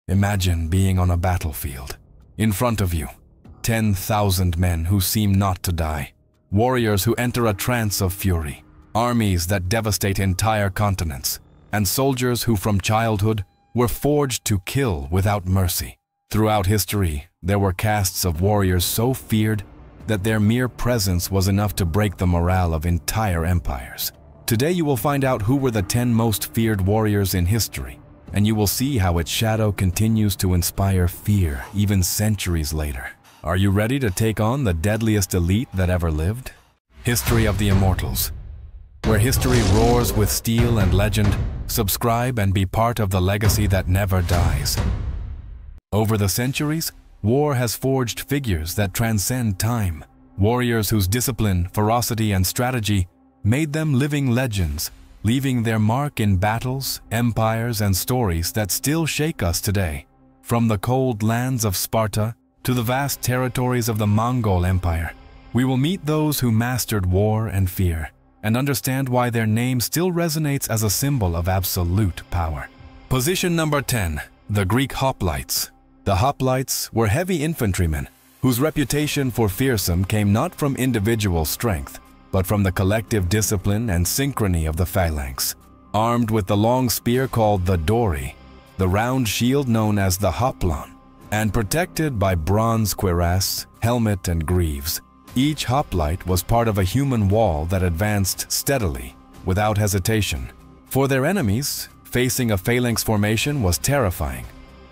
Imagine being on a battlefield. In front of you, 10,000 men who seem not to die, warriors who enter a trance of fury, armies that devastate entire continents, and soldiers who from childhood were forged to kill without mercy. Throughout history, there were castes of warriors so feared that their mere presence was enough to break the morale of entire empires. Today you will find out who were the 10 most feared warriors in history, and you will see how its shadow continues to inspire fear even centuries later. Are you ready to take on the deadliest elite that ever lived? History of the Immortals. Where history roars with steel and legend, subscribe and be part of the legacy that never dies. Over the centuries, war has forged figures that transcend time. Warriors whose discipline, ferocity, and strategy made them living legends, leaving their mark in battles, empires, and stories that still shake us today. From the cold lands of Sparta to the vast territories of the Mongol Empire, we will meet those who mastered war and fear, and understand why their name still resonates as a symbol of absolute power. Position number 10. The Greek Hoplites. The Hoplites were heavy infantrymen whose reputation for fearsome came not from individual strength, but from the collective discipline and synchrony of the phalanx. Armed with the long spear called the dory, the round shield known as the hoplon, and protected by bronze cuirass, helmet, and greaves, each hoplite was part of a human wall that advanced steadily, without hesitation. For their enemies, facing a phalanx formation was terrifying.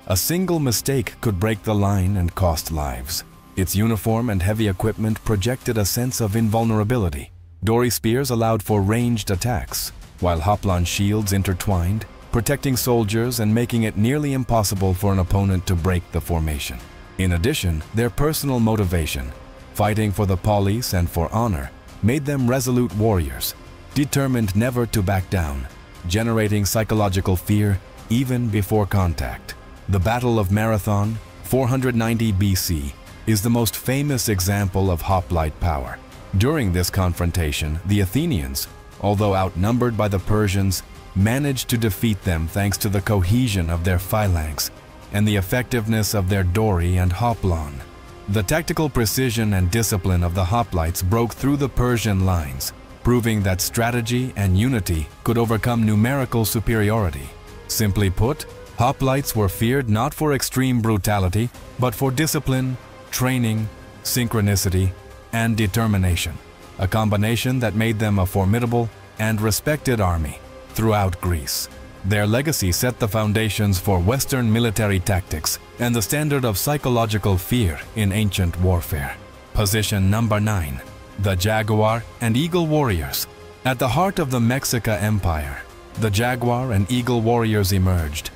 A single mistake could break the line and cost lives. Its uniform and heavy equipment projected a sense of invulnerability. Dory spears allowed for ranged attacks, while hoplon shields intertwined, protecting soldiers and making it nearly impossible for an opponent to break the formation. In addition, their personal motivation, fighting for the polis and for honor, made them resolute warriors, determined never to back down, generating psychological fear even before contact. The Battle of Marathon, 490 BC, is the most famous example of hoplite power. During this confrontation, the Athenians, although outnumbered by the Persians, managed to defeat them thanks to the cohesion of their phalanx and the effectiveness of their dory and hoplon. The tactical precision and discipline of the hoplites broke through the Persian lines, proving that strategy and unity could overcome numerical superiority. Simply put, hoplites were feared not for extreme brutality, but for discipline, training, synchronicity, and determination, a combination that made them a formidable and respected army throughout Greece. Their legacy set the foundations for Western military tactics and the standard of psychological fear in ancient warfare. Position number 9. The Jaguar and Eagle Warriors. At the heart of the Mexica Empire, the Jaguar and Eagle Warriors emerged.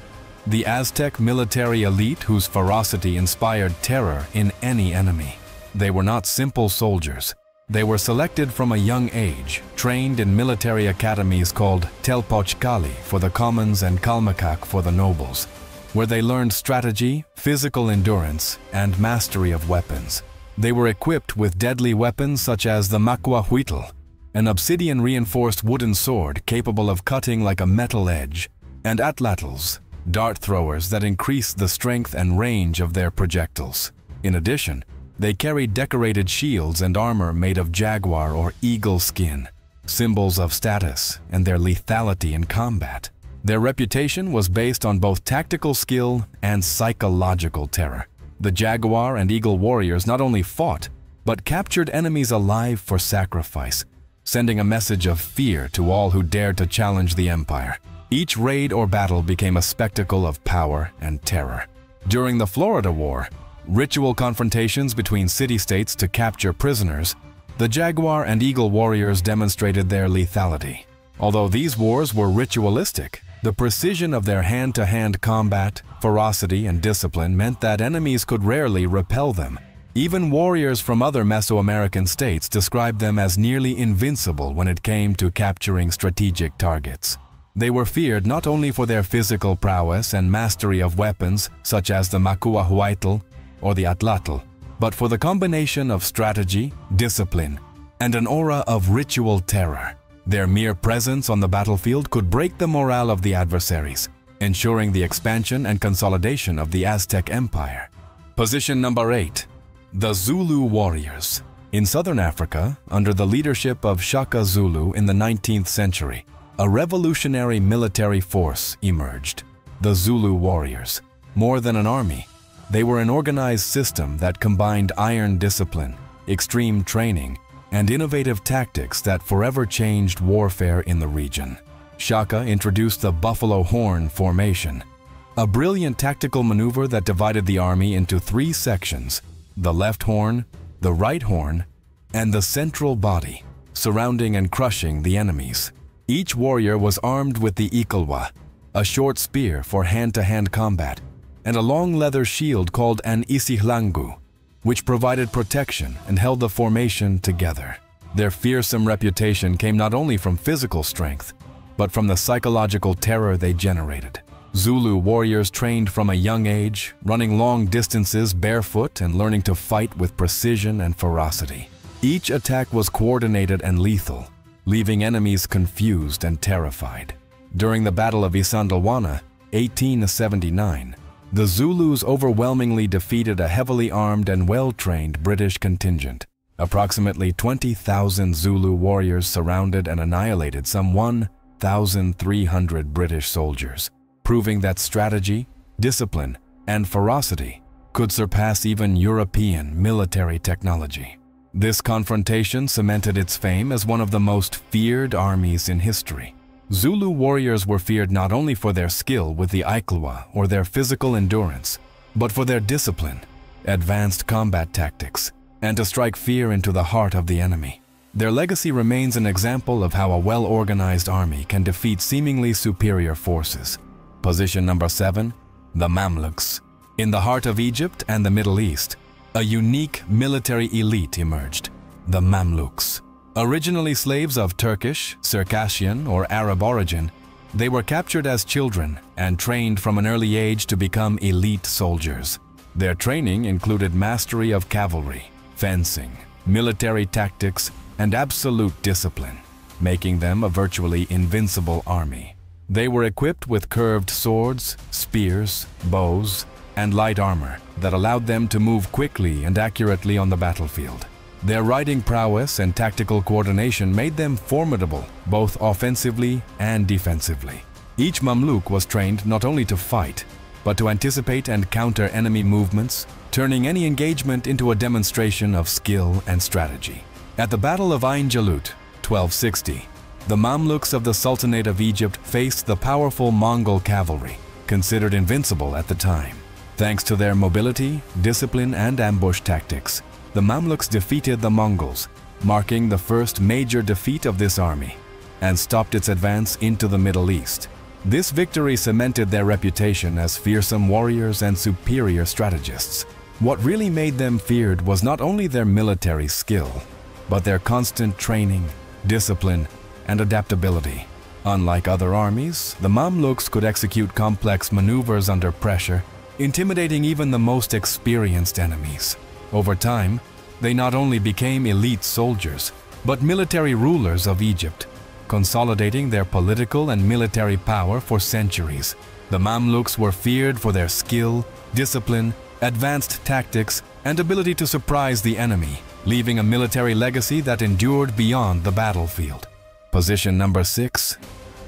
The Aztec military elite whose ferocity inspired terror in any enemy. They were not simple soldiers. They were selected from a young age, trained in military academies called Telpochcali for the commons and Calmecac for the nobles, where they learned strategy, physical endurance, and mastery of weapons. They were equipped with deadly weapons such as the macuahuitl, an obsidian-reinforced wooden sword capable of cutting like a metal edge, and atlatls, dart throwers that increased the strength and range of their projectiles. In addition, they carried decorated shields and armor made of jaguar or eagle skin, symbols of status and their lethality in combat. Their reputation was based on both tactical skill and psychological terror. The Jaguar and Eagle warriors not only fought, but captured enemies alive for sacrifice, sending a message of fear to all who dared to challenge the empire. Each raid or battle became a spectacle of power and terror. During the Florida War, ritual confrontations between city-states to capture prisoners, the Jaguar and Eagle warriors demonstrated their lethality. Although these wars were ritualistic, the precision of their hand-to-hand combat, ferocity, and discipline meant that enemies could rarely repel them. Even warriors from other Mesoamerican states described them as nearly invincible when it came to capturing strategic targets. They were feared not only for their physical prowess and mastery of weapons such as the macuahuitl or the atlatl, but for the combination of strategy, discipline, and an aura of ritual terror. Their mere presence on the battlefield could break the morale of the adversaries, ensuring the expansion and consolidation of the Aztec Empire. Position number 8. The Zulu warriors. In southern Africa, under the leadership of Shaka Zulu in the 19th century, a revolutionary military force emerged. The Zulu warriors. More than an army, they were an organized system that combined iron discipline, extreme training, and innovative tactics that forever changed warfare in the region. Shaka introduced the buffalo horn formation, a brilliant tactical maneuver that divided the army into 3 sections: the left horn, the right horn, and the central body, surrounding and crushing the enemies. Each warrior was armed with the ikalwa, a short spear for hand-to-hand combat, and a long leather shield called an isihlangu, which provided protection and held the formation together. Their fearsome reputation came not only from physical strength, but from the psychological terror they generated. Zulu warriors trained from a young age, running long distances barefoot and learning to fight with precision and ferocity. Each attack was coordinated and lethal, leaving enemies confused and terrified. During the Battle of Isandlwana, 1879, the Zulus overwhelmingly defeated a heavily armed and well-trained British contingent. Approximately 20,000 Zulu warriors surrounded and annihilated some 1,300 British soldiers, proving that strategy, discipline, and ferocity could surpass even European military technology. This confrontation cemented its fame as one of the most feared armies in history. Zulu warriors were feared not only for their skill with the ikalwa or their physical endurance, but for their discipline, advanced combat tactics, and to strike fear into the heart of the enemy. Their legacy remains an example of how a well-organized army can defeat seemingly superior forces. Position number 7. The Mamluks. In the heart of Egypt and the Middle East, a unique military elite emerged, the Mamluks. Originally slaves of Turkish, Circassian, or Arab origin, they were captured as children and trained from an early age to become elite soldiers. Their training included mastery of cavalry, fencing, military tactics, and absolute discipline, making them a virtually invincible army. They were equipped with curved swords, spears, bows, and light armor that allowed them to move quickly and accurately on the battlefield. Their riding prowess and tactical coordination made them formidable, both offensively and defensively. Each Mamluk was trained not only to fight, but to anticipate and counter enemy movements, turning any engagement into a demonstration of skill and strategy. At the Battle of Ain Jalut, 1260, the Mamluks of the Sultanate of Egypt faced the powerful Mongol cavalry, considered invincible at the time. Thanks to their mobility, discipline, and ambush tactics, the Mamluks defeated the Mongols, marking the first major defeat of this army, and stopped its advance into the Middle East. This victory cemented their reputation as fearsome warriors and superior strategists. What really made them feared was not only their military skill, but their constant training, discipline, and adaptability. Unlike other armies, the Mamluks could execute complex maneuvers under pressure, intimidating even the most experienced enemies. Over time, they not only became elite soldiers, but military rulers of Egypt, consolidating their political and military power for centuries. The Mamluks were feared for their skill, discipline, advanced tactics, and ability to surprise the enemy, leaving a military legacy that endured beyond the battlefield. Position number 6.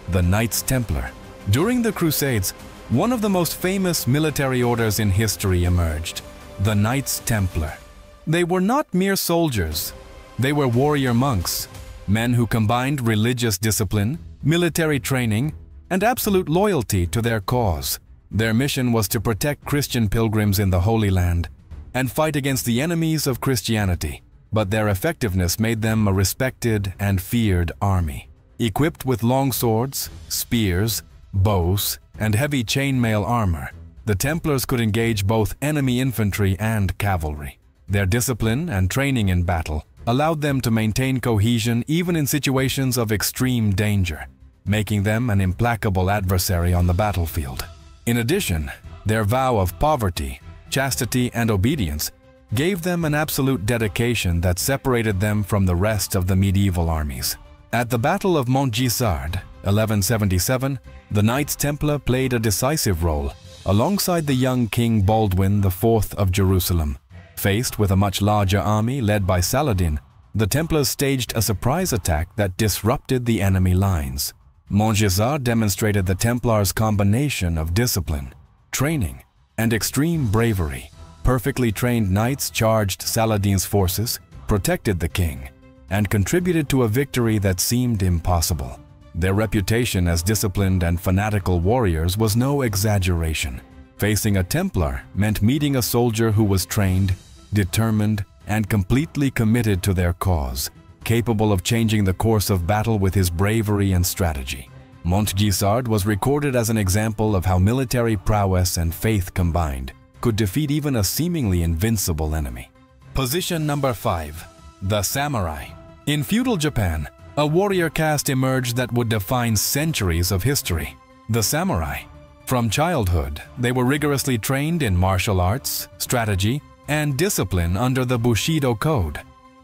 The Knights Templar. During the Crusades, one of the most famous military orders in history emerged, the Knights Templar. They were not mere soldiers. They were warrior monks, men who combined religious discipline, military training, and absolute loyalty to their cause. Their mission was to protect Christian pilgrims in the Holy Land and fight against the enemies of Christianity, but their effectiveness made them a respected and feared army. Equipped with long swords, spears, bows, and heavy chainmail armor, the Templars could engage both enemy infantry and cavalry. Their discipline and training in battle allowed them to maintain cohesion even in situations of extreme danger, making them an implacable adversary on the battlefield. In addition, their vow of poverty, chastity, and obedience gave them an absolute dedication that separated them from the rest of the medieval armies. At the Battle of Montgisard, 1177, the Knights Templar played a decisive role alongside the young King Baldwin IV of Jerusalem. Faced with a much larger army led by Saladin, the Templars staged a surprise attack that disrupted the enemy lines. Montgisard demonstrated the Templars' combination of discipline, training, and extreme bravery. Perfectly trained knights charged Saladin's forces, protected the king, and contributed to a victory that seemed impossible. Their reputation as disciplined and fanatical warriors was no exaggeration. Facing a Templar meant meeting a soldier who was trained, determined, and completely committed to their cause, capable of changing the course of battle with his bravery and strategy. Montgisard was recorded as an example of how military prowess and faith combined could defeat even a seemingly invincible enemy. Position number 5. The Samurai. In feudal Japan, a warrior caste emerged that would define centuries of history: the samurai. From childhood, they were rigorously trained in martial arts, strategy, and discipline under the Bushido Code,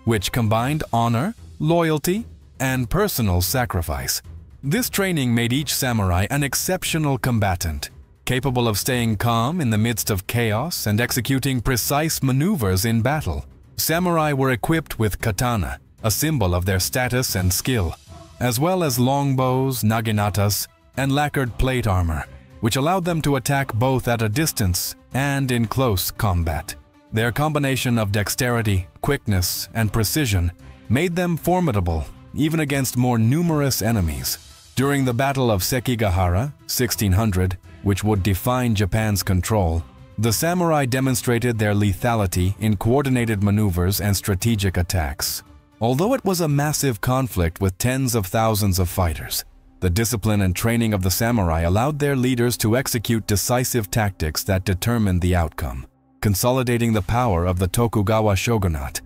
which combined honor, loyalty, and personal sacrifice. This training made each samurai an exceptional combatant, capable of staying calm in the midst of chaos and executing precise maneuvers in battle. Samurai were equipped with katana, a symbol of their status and skill, as well as longbows, naginatas, and lacquered plate armor, which allowed them to attack both at a distance and in close combat. Their combination of dexterity, quickness, and precision made them formidable even against more numerous enemies. During the Battle of Sekigahara, 1600, which would define Japan's control, the samurai demonstrated their lethality in coordinated maneuvers and strategic attacks. Although it was a massive conflict with tens of thousands of fighters, the discipline and training of the samurai allowed their leaders to execute decisive tactics that determined the outcome, consolidating the power of the Tokugawa shogunate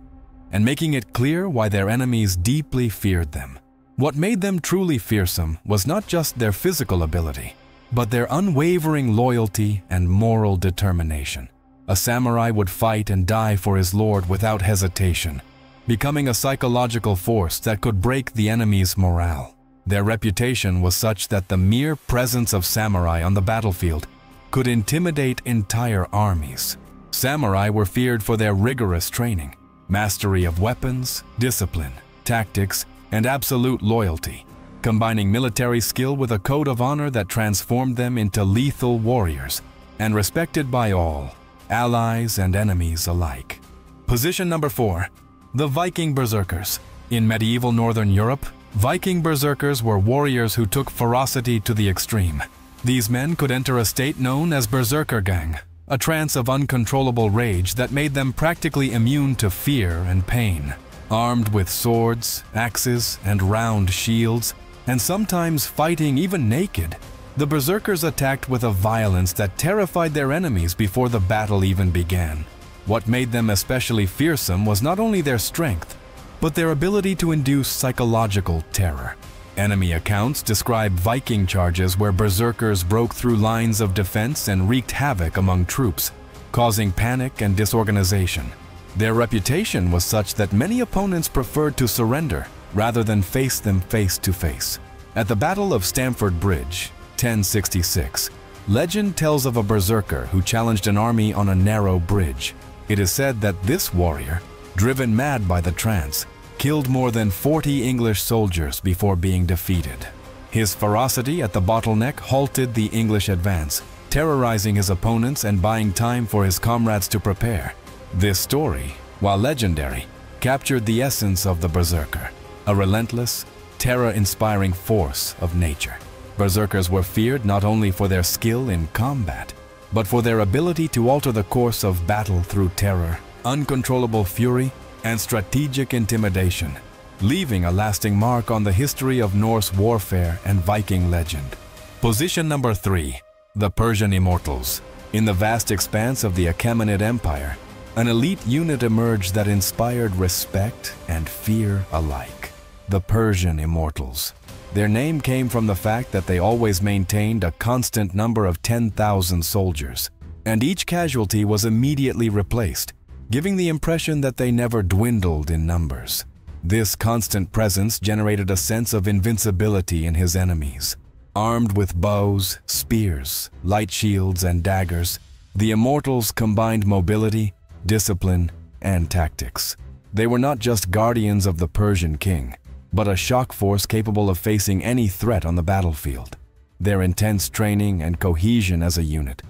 and making it clear why their enemies deeply feared them. What made them truly fearsome was not just their physical ability, but their unwavering loyalty and moral determination. A samurai would fight and die for his lord without hesitation, becoming a psychological force that could break the enemy's morale. Their reputation was such that the mere presence of samurai on the battlefield could intimidate entire armies. Samurai were feared for their rigorous training, mastery of weapons, discipline, tactics, and absolute loyalty, combining military skill with a code of honor that transformed them into lethal warriors and respected by all, allies and enemies alike. Position number 4. The Viking Berserkers. In medieval Northern Europe, Viking Berserkers were warriors who took ferocity to the extreme. These men could enter a state known as Berserker Gang, a trance of uncontrollable rage that made them practically immune to fear and pain. Armed with swords, axes, and round shields, and sometimes fighting even naked, the Berserkers attacked with a violence that terrified their enemies before the battle even began. What made them especially fearsome was not only their strength, but their ability to induce psychological terror. Enemy accounts describe Viking charges where Berserkers broke through lines of defense and wreaked havoc among troops, causing panic and disorganization. Their reputation was such that many opponents preferred to surrender rather than face them face to face. At the Battle of Stamford Bridge, 1066, legend tells of a berserker who challenged an army on a narrow bridge. It is said that this warrior, driven mad by the trance, killed more than 40 English soldiers before being defeated. His ferocity at the bottleneck halted the English advance, terrorizing his opponents and buying time for his comrades to prepare. This story, while legendary, captured the essence of the berserker, a relentless, terror-inspiring force of nature. Berserkers were feared not only for their skill in combat, but for their ability to alter the course of battle through terror, uncontrollable fury, and strategic intimidation, leaving a lasting mark on the history of Norse warfare and Viking legend. Position number 3. The Persian Immortals. In the vast expanse of the Achaemenid Empire, an elite unit emerged that inspired respect and fear alike. The Persian Immortals. Their name came from the fact that they always maintained a constant number of 10,000 soldiers, and each casualty was immediately replaced, giving the impression that they never dwindled in numbers. This constant presence generated a sense of invincibility in his enemies. Armed with bows, spears, light shields, and daggers, the Immortals combined mobility, discipline, and tactics. They were not just guardians of the Persian king, but a shock force capable of facing any threat on the battlefield. Their intense training and cohesion as a unit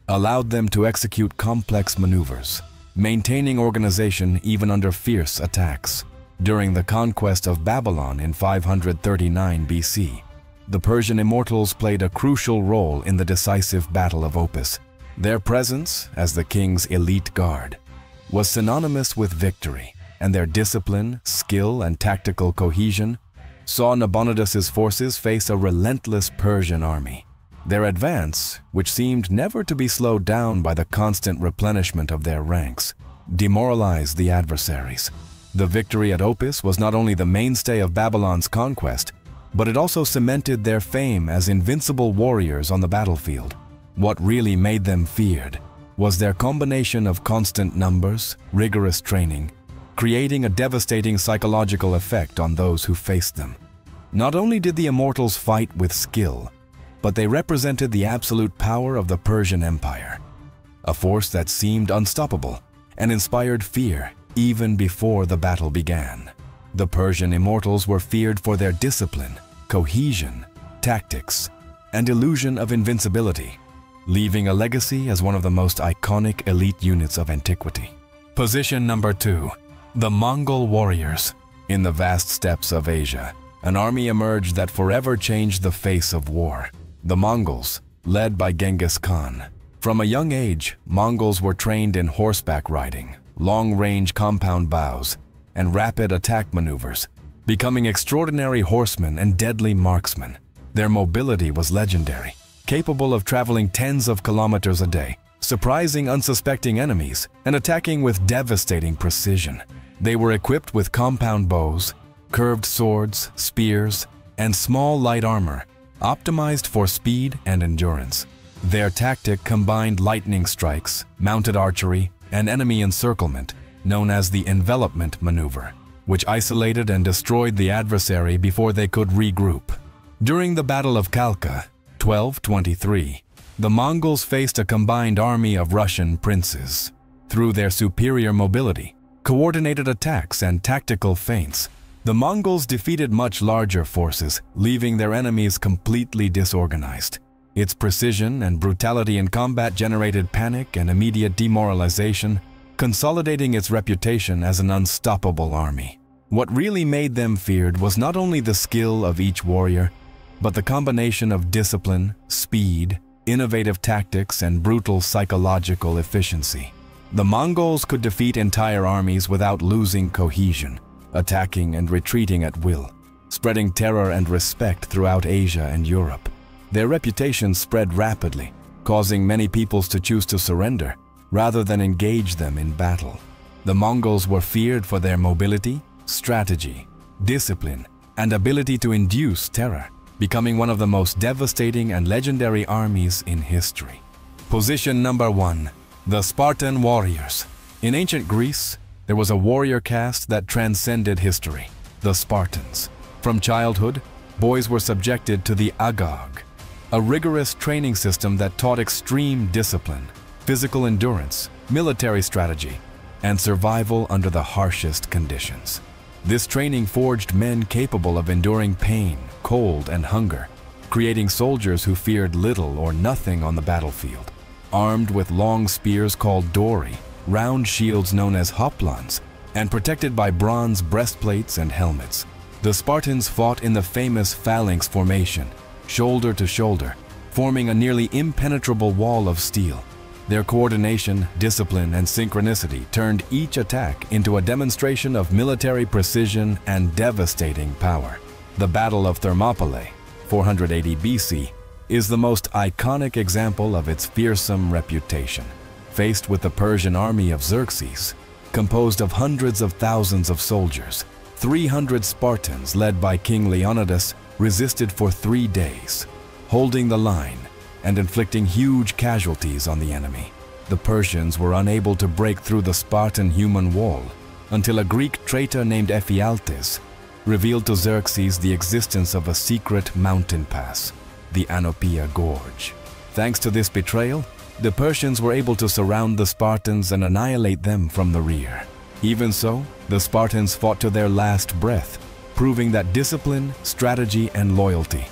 allowed them to execute complex maneuvers, maintaining organization even under fierce attacks. During the conquest of Babylon in 539 BC, the Persian Immortals played a crucial role in the decisive Battle of Opis. Their presence, as the king's elite guard, was synonymous with victory, and their discipline, skill, and tactical cohesion saw Nabonidus's forces face a relentless Persian army. Their advance, which seemed never to be slowed down by the constant replenishment of their ranks, demoralized the adversaries. The victory at Opis was not only the mainstay of Babylon's conquest, but it also cemented their fame as invincible warriors on the battlefield. What really made them feared was their combination of constant numbers, rigorous training, creating a devastating psychological effect on those who faced them. Not only did the Immortals fight with skill, but they represented the absolute power of the Persian Empire, a force that seemed unstoppable and inspired fear even before the battle began. The Persian Immortals were feared for their discipline, cohesion, tactics, and illusion of invincibility, leaving a legacy as one of the most iconic elite units of antiquity. Position number 2. The Mongol warriors. In the vast steppes of Asia, an army emerged that forever changed the face of war. The Mongols, led by Genghis Khan. From a young age, Mongols were trained in horseback riding, long-range compound bows, and rapid attack maneuvers, becoming extraordinary horsemen and deadly marksmen. Their mobility was legendary, capable of traveling tens of kilometers a day, surprising unsuspecting enemies, and attacking with devastating precision. They were equipped with compound bows, curved swords, spears, and small light armor, optimized for speed and endurance. Their tactic combined lightning strikes, mounted archery, and enemy encirclement, known as the envelopment maneuver, which isolated and destroyed the adversary before they could regroup. During the Battle of Khalkha, 1223, the Mongols faced a combined army of Russian princes. Through their superior mobility, coordinated attacks, and tactical feints, the Mongols defeated much larger forces, leaving their enemies completely disorganized. Its precision and brutality in combat generated panic and immediate demoralization, consolidating its reputation as an unstoppable army. What really made them feared was not only the skill of each warrior, but the combination of discipline, speed, innovative tactics, and brutal psychological efficiency. The Mongols could defeat entire armies without losing cohesion, attacking and retreating at will, spreading terror and respect throughout Asia and Europe. Their reputation spread rapidly, causing many peoples to choose to surrender rather than engage them in battle. The Mongols were feared for their mobility, strategy, discipline, and ability to induce terror, becoming one of the most devastating and legendary armies in history. Position number 1. The Spartan warriors. In ancient Greece, there was a warrior caste that transcended history, the Spartans. From childhood, boys were subjected to the agog, a rigorous training system that taught extreme discipline, physical endurance, military strategy, and survival under the harshest conditions. This training forged men capable of enduring pain, cold, and hunger, creating soldiers who feared little or nothing on the battlefield. Armed with long spears called dori, round shields known as hoplons, and protected by bronze breastplates and helmets, the Spartans fought in the famous phalanx formation, shoulder to shoulder, forming a nearly impenetrable wall of steel. Their coordination, discipline, and synchronicity turned each attack into a demonstration of military precision and devastating power. The Battle of Thermopylae, 480 BC, is the most iconic example of its fearsome reputation. Faced with the Persian army of Xerxes, composed of hundreds of thousands of soldiers, 300 Spartans led by King Leonidas resisted for 3 days, holding the line and inflicting huge casualties on the enemy. The Persians were unable to break through the Spartan human wall, until a Greek traitor named Ephialtes revealed to Xerxes the existence of a secret mountain pass, the Anopia Gorge. Thanks to this betrayal, the Persians were able to surround the Spartans and annihilate them from the rear. Even so, the Spartans fought to their last breath, proving that discipline, strategy, and loyalty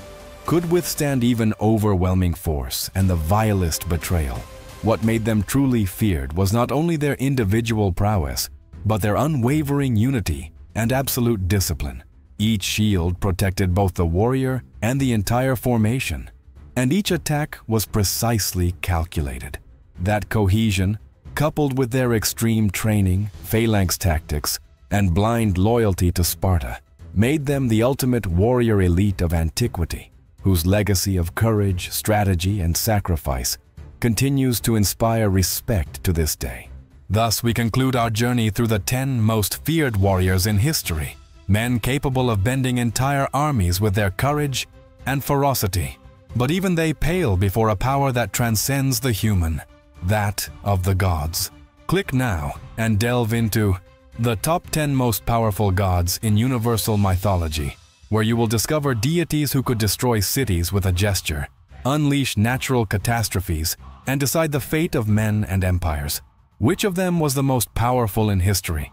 could withstand even overwhelming force and the vilest betrayal. What made them truly feared was not only their individual prowess, but their unwavering unity and absolute discipline. Each shield protected both the warrior and the entire formation, and each attack was precisely calculated. That cohesion, coupled with their extreme training, phalanx tactics, and blind loyalty to Sparta, made them the ultimate warrior elite of antiquity, whose legacy of courage, strategy, and sacrifice continues to inspire respect to this day. Thus, we conclude our journey through the 10 most feared warriors in history, men capable of bending entire armies with their courage and ferocity. But even they pale before a power that transcends the human, that of the gods. Click now and delve into the top 10 most powerful gods in universal mythology, where you will discover deities who could destroy cities with a gesture, unleash natural catastrophes, and decide the fate of men and empires. Which of them was the most powerful in history?